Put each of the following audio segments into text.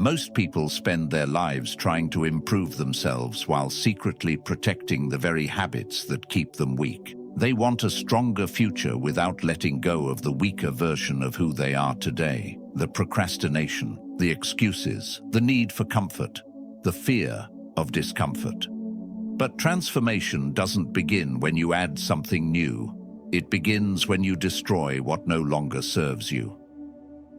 Most people spend their lives trying to improve themselves while secretly protecting the very habits that keep them weak. They want a stronger future without letting go of the weaker version of who they are today. The procrastination, the excuses, the need for comfort, the fear of discomfort. But transformation doesn't begin when you add something new. It begins when you destroy what no longer serves you.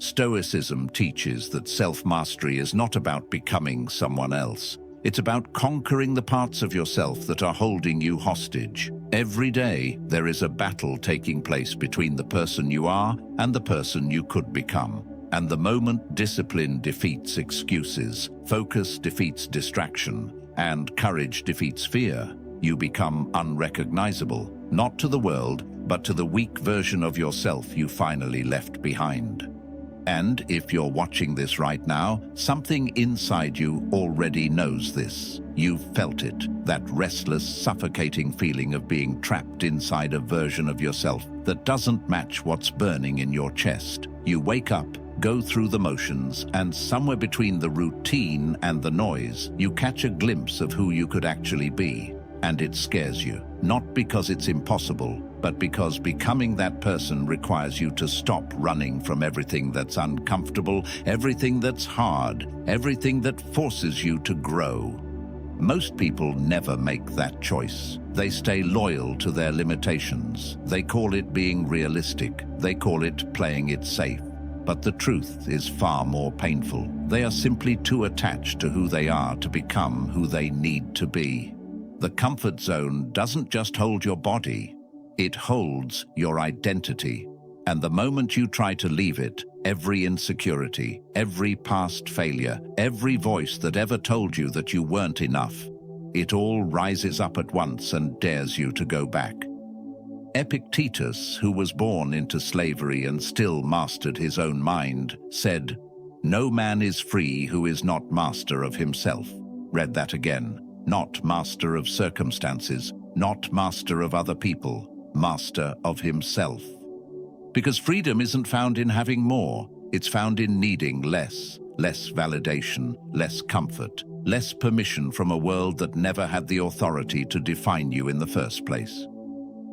Stoicism teaches that self-mastery is not about becoming someone else. It's about conquering the parts of yourself that are holding you hostage. Every day, there is a battle taking place between the person you are and the person you could become. And the moment discipline defeats excuses, focus defeats distraction, and courage defeats fear, you become unrecognizable, not to the world, but to the weak version of yourself you finally left behind. And if you're watching this right now, something inside you already knows this. You've felt it, that restless, suffocating feeling of being trapped inside a version of yourself that doesn't match what's burning in your chest. You wake up, go through the motions, and somewhere between the routine and the noise, you catch a glimpse of who you could actually be. And it scares you, not because it's impossible, but because becoming that person requires you to stop running from everything that's uncomfortable, everything that's hard, everything that forces you to grow. Most people never make that choice. They stay loyal to their limitations. They call it being realistic. They call it playing it safe. But the truth is far more painful. They are simply too attached to who they are to become who they need to be. The comfort zone doesn't just hold your body, it holds your identity. And the moment you try to leave it, every insecurity, every past failure, every voice that ever told you that you weren't enough, it all rises up at once and dares you to go back. Epictetus, who was born into slavery and still mastered his own mind, said, "No man is free who is not master of himself." Read that again. Not master of circumstances, not master of other people, master of himself. Because freedom isn't found in having more, it's found in needing less validation, less comfort, less permission from a world that never had the authority to define you in the first place.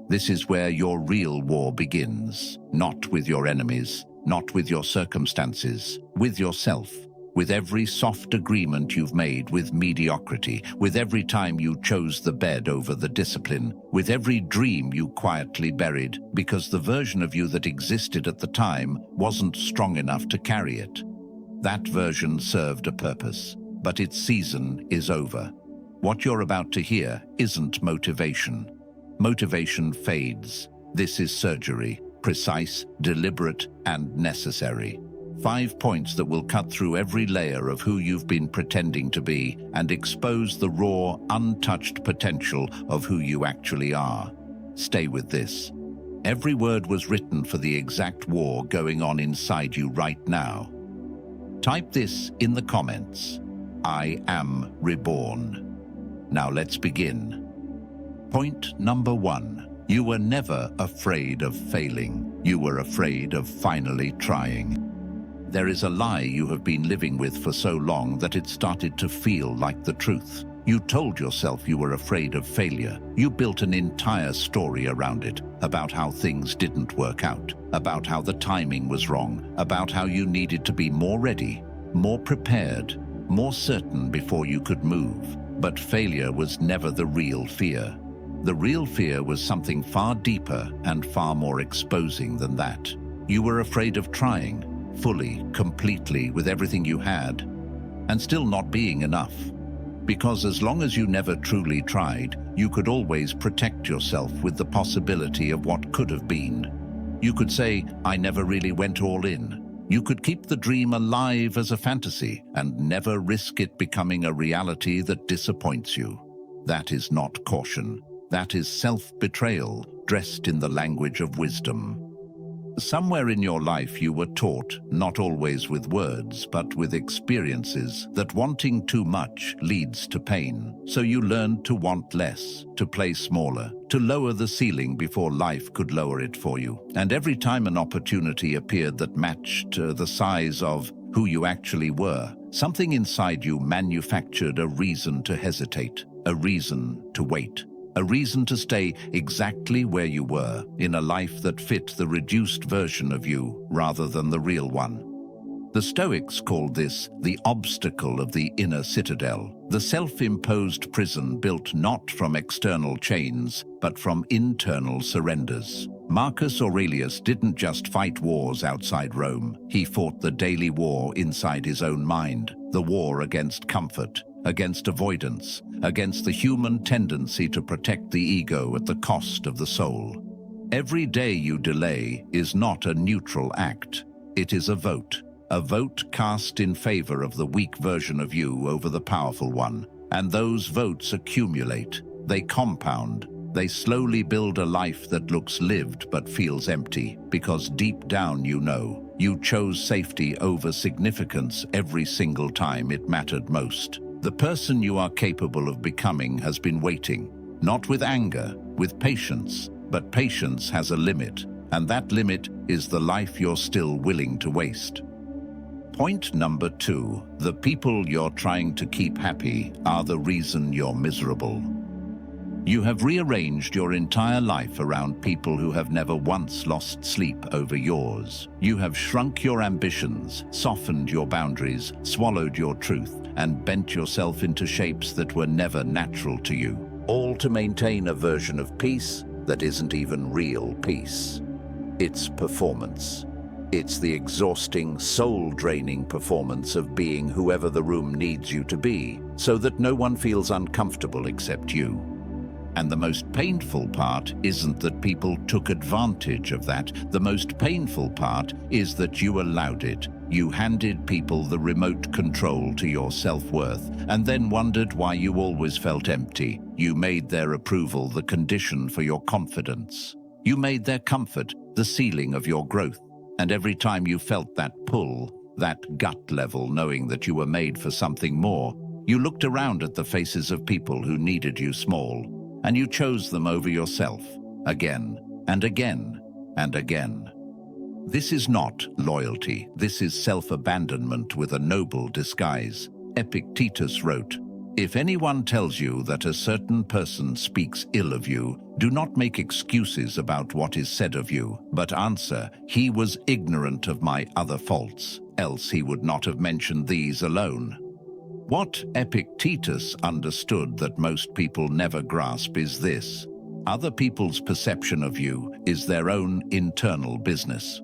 This is where your real war begins, not with your enemies, not with your circumstances, with yourself. With every soft agreement you've made with mediocrity, with every time you chose the bed over the discipline, with every dream you quietly buried because the version of you that existed at the time wasn't strong enough to carry it. That version served a purpose, but its season is over. What you're about to hear isn't motivation. Motivation fades. This is surgery, precise, deliberate, and necessary. 5 points that will cut through every layer of who you've been pretending to be and expose the raw, untouched potential of who you actually are. Stay with this. Every word was written for the exact war going on inside you right now. Type this in the comments. I am reborn. Now let's begin. Point number 1. You were never afraid of failing. You were afraid of finally trying. There is a lie you have been living with for so long that it started to feel like the truth. You told yourself you were afraid of failure. You built an entire story around it, about how things didn't work out, about how the timing was wrong, about how you needed to be more ready, more prepared, more certain before you could move. But failure was never the real fear. The real fear was something far deeper and far more exposing than that. You were afraid of trying, fully, completely, with everything you had, and still not being enough. Because as long as you never truly tried, you could always protect yourself with the possibility of what could have been. You could say, I never really went all in. You could keep the dream alive as a fantasy and never risk it becoming a reality that disappoints you. That is not caution. That is self-betrayal dressed in the language of wisdom. Somewhere in your life you were taught, not always with words, but with experiences, that wanting too much leads to pain. So you learned to want less, to play smaller, to lower the ceiling before life could lower it for you. And every time an opportunity appeared that matched the size of who you actually were, Something inside you manufactured a reason to hesitate, a reason to wait, a reason to stay exactly where you were, in a life that fit the reduced version of you rather than the real one. The Stoics called this the obstacle of the inner citadel, the self-imposed prison built not from external chains, but from internal surrenders. Marcus Aurelius didn't just fight wars outside Rome. He fought the daily war inside his own mind, the war against comfort, against avoidance, against the human tendency to protect the ego at the cost of the soul. Every day you delay is not a neutral act. It is a vote cast in favor of the weak version of you over the powerful one. And those votes accumulate. They compound. They slowly build a life that looks lived but feels empty, because deep down you know you chose safety over significance every single time it mattered most. The person you are capable of becoming has been waiting, not with anger, with patience, but patience has a limit, and that limit is the life you're still willing to waste. Point number 2, the people you're trying to keep happy are the reason you're miserable. You have rearranged your entire life around people who have never once lost sleep over yours. You have shrunk your ambitions, softened your boundaries, swallowed your truth, and bent yourself into shapes that were never natural to you, all to maintain a version of peace that isn't even real peace. It's performance. It's the exhausting, soul-draining performance of being whoever the room needs you to be, so that no one feels uncomfortable except you. And the most painful part isn't that people took advantage of that. The most painful part is that you allowed it. You handed people the remote control to your self-worth, and then wondered why you always felt empty. You made their approval the condition for your confidence. You made their comfort the ceiling of your growth. And every time you felt that pull, that gut level knowing that you were made for something more, you looked around at the faces of people who needed you small, and you chose them over yourself, again and again and again. This is not loyalty. This is self-abandonment with a noble disguise. Epictetus wrote, "If anyone tells you that a certain person speaks ill of you, do not make excuses about what is said of you, but answer, 'He was ignorant of my other faults, else he would not have mentioned these alone.'" What Epictetus understood that most people never grasp is this: other people's perception of you is their own internal business.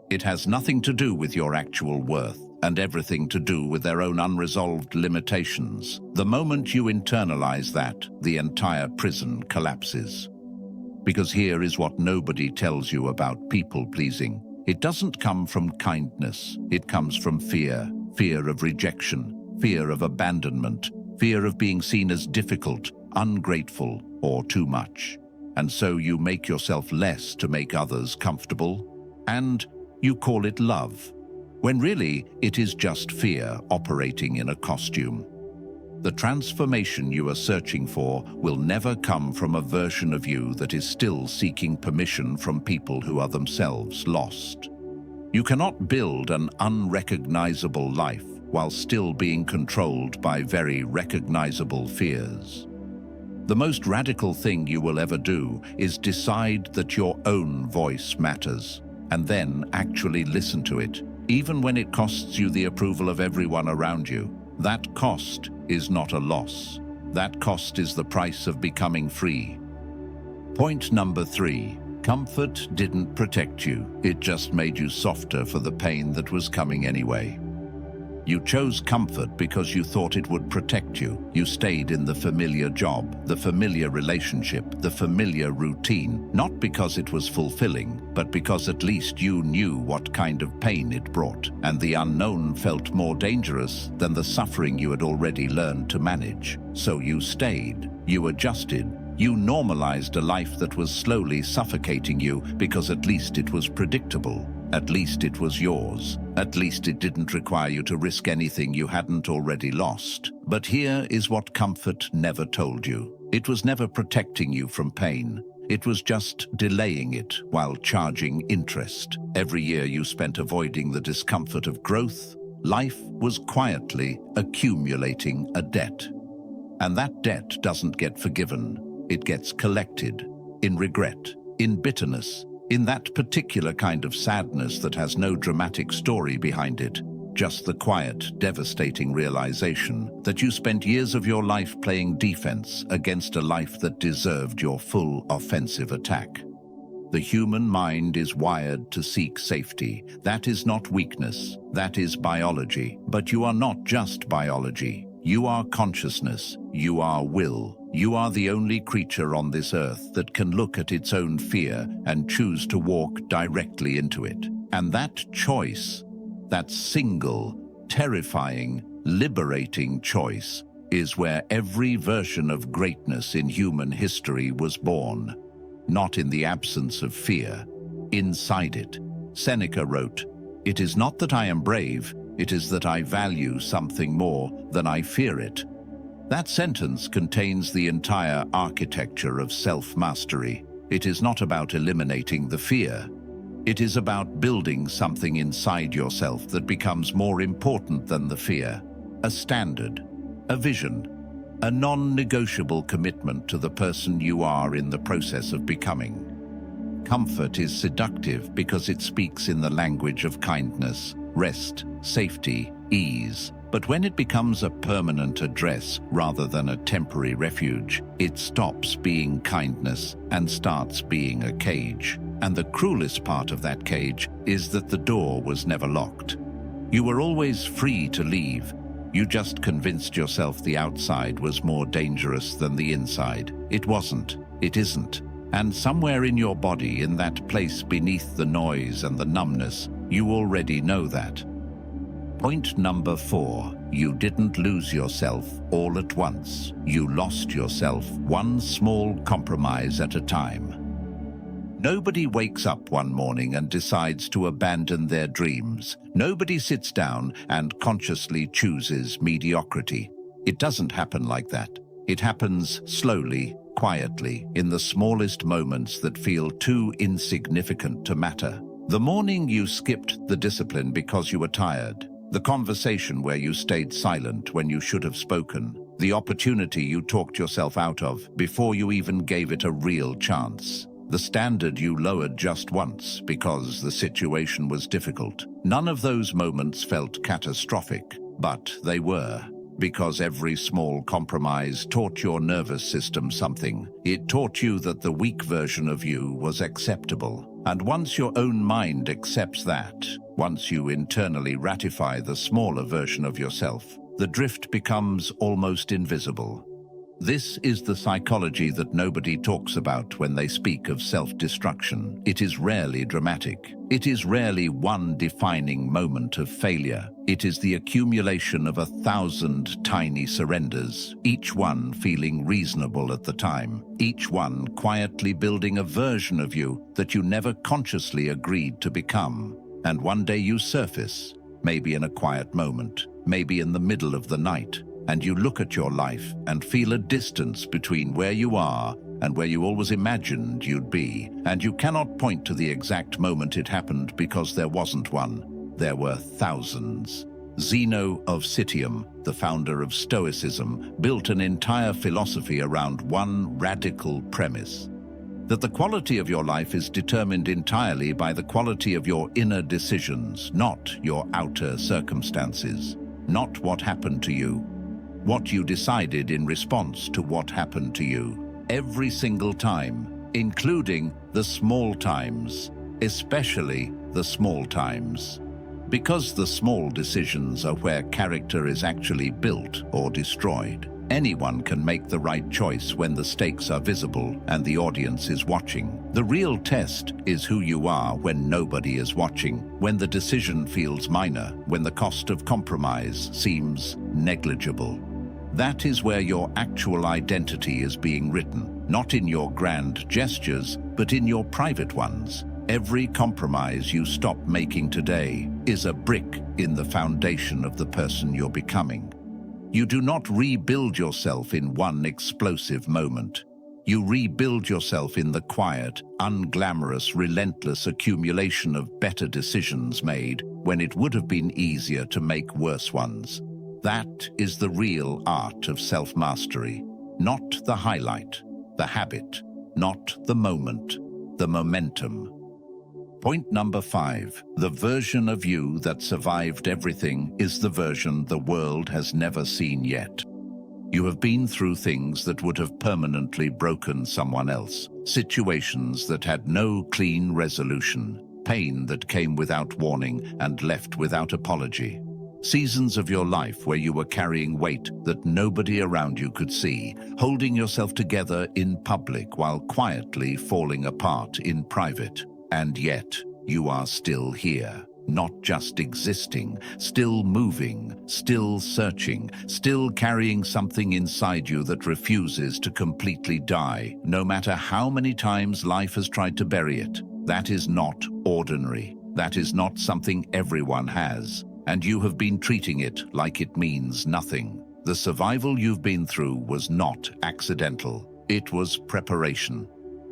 It has nothing to do with your actual worth, and everything to do with their own unresolved limitations. The moment you internalize that, the entire prison collapses. Because here is what nobody tells you about people-pleasing. It doesn't come from kindness. It comes from fear. Fear of rejection. Fear of abandonment, fear of being seen as difficult, ungrateful, or too much. And so you make yourself less to make others comfortable, and you call it love, when really it is just fear operating in a costume. The transformation you are searching for will never come from a version of you that is still seeking permission from people who are themselves lost. You cannot build an unrecognizable life while still being controlled by very recognizable fears. The most radical thing you will ever do is decide that your own voice matters, and then actually listen to it, even when it costs you the approval of everyone around you. That cost is not a loss. That cost is the price of becoming free. Point number 3. Comfort didn't protect you. It just made you softer for the pain that was coming anyway. You chose comfort because you thought it would protect you. You stayed in the familiar job, the familiar relationship, the familiar routine, not because it was fulfilling, but because at least you knew what kind of pain it brought, and the unknown felt more dangerous than the suffering you had already learned to manage. So you stayed, you adjusted, you normalized a life that was slowly suffocating you because at least it was predictable. At least it was yours. At least it didn't require you to risk anything you hadn't already lost. But here is what comfort never told you. It was never protecting you from pain. It was just delaying it while charging interest. Every year you spent avoiding the discomfort of growth, Life was quietly accumulating a debt. And that debt doesn't get forgiven. It gets collected in regret, in bitterness, in that particular kind of sadness that has no dramatic story behind it, just the quiet, devastating realization that you spent years of your life playing defense against a life that deserved your full offensive attack. The human mind is wired to seek safety. That is not weakness, that is biology. But you are not just biology. You are consciousness, you are will. You are the only creature on this earth that can look at its own fear and choose to walk directly into it. And that choice, that single, terrifying, liberating choice, is where every version of greatness in human history was born. Not in the absence of fear, inside it. Seneca wrote, "It is not that I am brave, it is that I value something more than I fear it." That sentence contains the entire architecture of self-mastery. It is not about eliminating the fear. It is about building something inside yourself that becomes more important than the fear. A standard, a vision, a non-negotiable commitment to the person you are in the process of becoming. Comfort is seductive because it speaks in the language of kindness, rest, safety, ease. But when it becomes a permanent address rather than a temporary refuge, it stops being kindness and starts being a cage. And the cruelest part of that cage is that the door was never locked. You were always free to leave. You just convinced yourself the outside was more dangerous than the inside. It wasn't. It isn't. And somewhere in your body, in that place beneath the noise and the numbness, you already know that. Point number 4, you didn't lose yourself all at once. You lost yourself one small compromise at a time. Nobody wakes up one morning and decides to abandon their dreams. Nobody sits down and consciously chooses mediocrity. It doesn't happen like that. It happens slowly, quietly, in the smallest moments that feel too insignificant to matter. The morning you skipped the discipline because you were tired. The conversation where you stayed silent when you should have spoken. The opportunity you talked yourself out of before you even gave it a real chance. The standard you lowered just once because the situation was difficult. None of those moments felt catastrophic, but they were. Because every small compromise taught your nervous system something. It taught you that the weak version of you was acceptable. And once your own mind accepts that, once you internally ratify the smaller version of yourself, the drift becomes almost invisible. This is the psychology that nobody talks about when they speak of self-destruction. It is rarely dramatic. It is rarely one defining moment of failure. It is the accumulation of 1,000 tiny surrenders, each one feeling reasonable at the time, each one quietly building a version of you that you never consciously agreed to become. And one day you surface, maybe in a quiet moment, maybe in the middle of the night, and you look at your life and feel a distance between where you are and where you always imagined you'd be. And you cannot point to the exact moment it happened because there wasn't one. There were thousands. Zeno of Citium, the founder of Stoicism, built an entire philosophy around one radical premise: that the quality of your life is determined entirely by the quality of your inner decisions, not your outer circumstances, not what happened to you. What you decided in response to what happened to you. Every single time, including the small times, especially the small times. Because the small decisions are where character is actually built or destroyed. Anyone can make the right choice when the stakes are visible and the audience is watching. The real test is who you are when nobody is watching, when the decision feels minor, when the cost of compromise seems negligible. That is where your actual identity is being written, not in your grand gestures, but in your private ones. Every compromise you stop making today is a brick in the foundation of the person you're becoming. You do not rebuild yourself in one explosive moment. You rebuild yourself in the quiet, unglamorous, relentless accumulation of better decisions made when it would have been easier to make worse ones. That is the real art of self-mastery, not the highlight, the habit, not the moment, the momentum. Point number 5. The version of you that survived everything is the version the world has never seen yet. You have been through things that would have permanently broken someone else, situations that had no clean resolution, pain that came without warning and left without apology. Seasons of your life where you were carrying weight that nobody around you could see, holding yourself together in public while quietly falling apart in private. And yet, you are still here. Not just existing, still moving, still searching, still carrying something inside you that refuses to completely die, no matter how many times life has tried to bury it. That is not ordinary. That is not something everyone has, and you have been treating it like it means nothing. The survival you've been through was not accidental. It was preparation.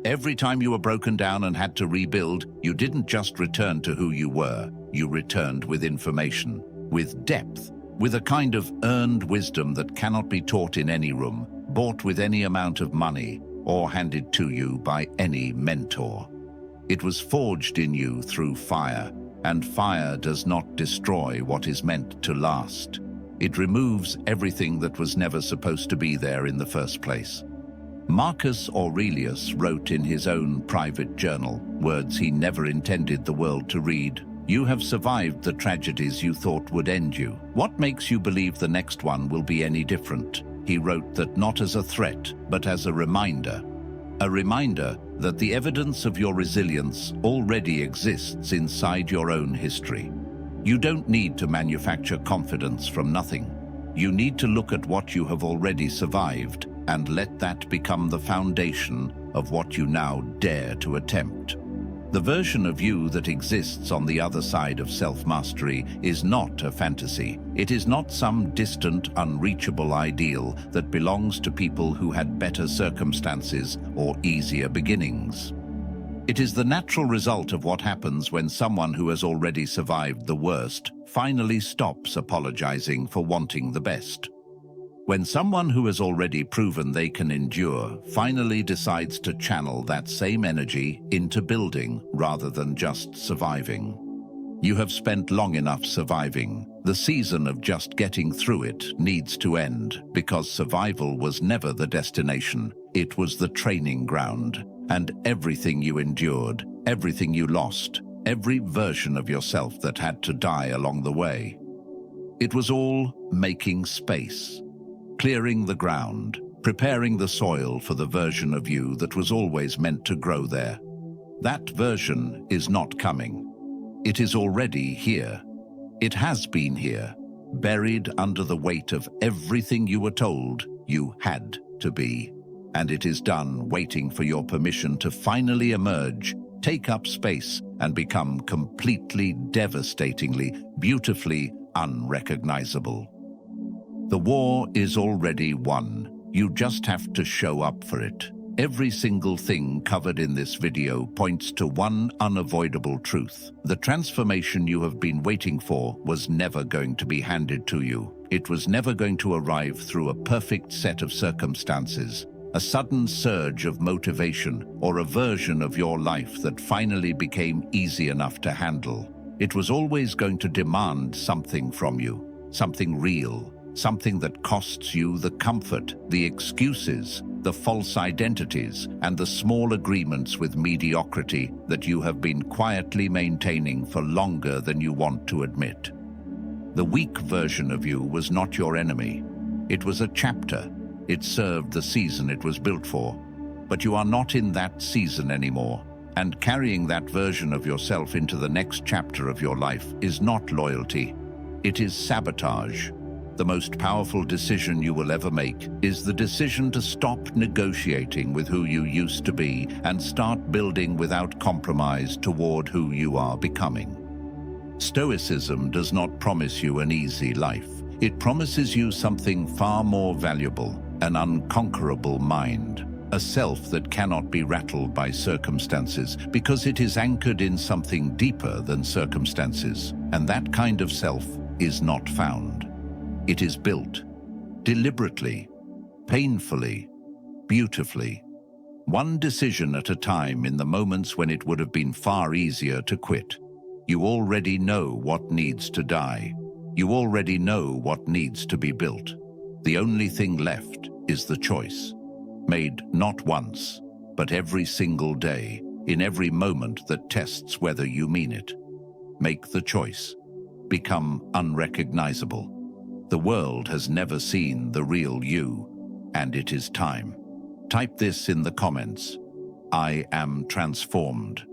Every time you were broken down and had to rebuild, you didn't just return to who you were. You returned with information, with depth, with a kind of earned wisdom that cannot be taught in any room, bought with any amount of money, or handed to you by any mentor. It was forged in you through fire, and fire does not destroy what is meant to last. It removes everything that was never supposed to be there in the first place. Marcus Aurelius wrote in his own private journal, words he never intended the world to read, "You have survived the tragedies you thought would end you. What makes you believe the next one will be any different?" He wrote that not as a threat, but as a reminder that the evidence of your resilience already exists inside your own history. You don't need to manufacture confidence from nothing. You need to look at what you have already survived and let that become the foundation of what you now dare to attempt. The version of you that exists on the other side of self-mastery is not a fantasy. It is not some distant, unreachable ideal that belongs to people who had better circumstances or easier beginnings. It is the natural result of what happens when someone who has already survived the worst finally stops apologizing for wanting the best. When someone who has already proven they can endure finally decides to channel that same energy into building rather than just surviving. You have spent long enough surviving. The season of just getting through it needs to end, because survival was never the destination. It was the training ground. And everything you endured, everything you lost, every version of yourself that had to die along the way, it was all making space. Clearing the ground, preparing the soil for the version of you that was always meant to grow there. That version is not coming. It is already here. It has been here, buried under the weight of everything you were told you had to be. And it is done waiting for your permission to finally emerge, take up space, and become completely, devastatingly, beautifully unrecognizable. The war is already won. You just have to show up for it. Every single thing covered in this video points to one unavoidable truth. The transformation you have been waiting for was never going to be handed to you. It was never going to arrive through a perfect set of circumstances, a sudden surge of motivation, or a version of your life that finally became easy enough to handle. It was always going to demand something from you, something real. Something that costs you the comfort, the excuses, the false identities, and the small agreements with mediocrity that you have been quietly maintaining for longer than you want to admit. The weak version of you was not your enemy. It was a chapter. It served the season it was built for. But you are not in that season anymore. And carrying that version of yourself into the next chapter of your life is not loyalty. It is sabotage. The most powerful decision you will ever make is the decision to stop negotiating with who you used to be and start building without compromise toward who you are becoming. Stoicism does not promise you an easy life. It promises you something far more valuable, an unconquerable mind. A self that cannot be rattled by circumstances because it is anchored in something deeper than circumstances, and that kind of self is not found. It is built, deliberately, painfully, beautifully, one decision at a time in the moments when it would have been far easier to quit. You already know what needs to die. You already know what needs to be built. The only thing left is the choice, made not once, but every single day, in every moment that tests whether you mean it. Make the choice. Become unrecognizable. The world has never seen the real you, and it is time. Type this in the comments. I am transformed.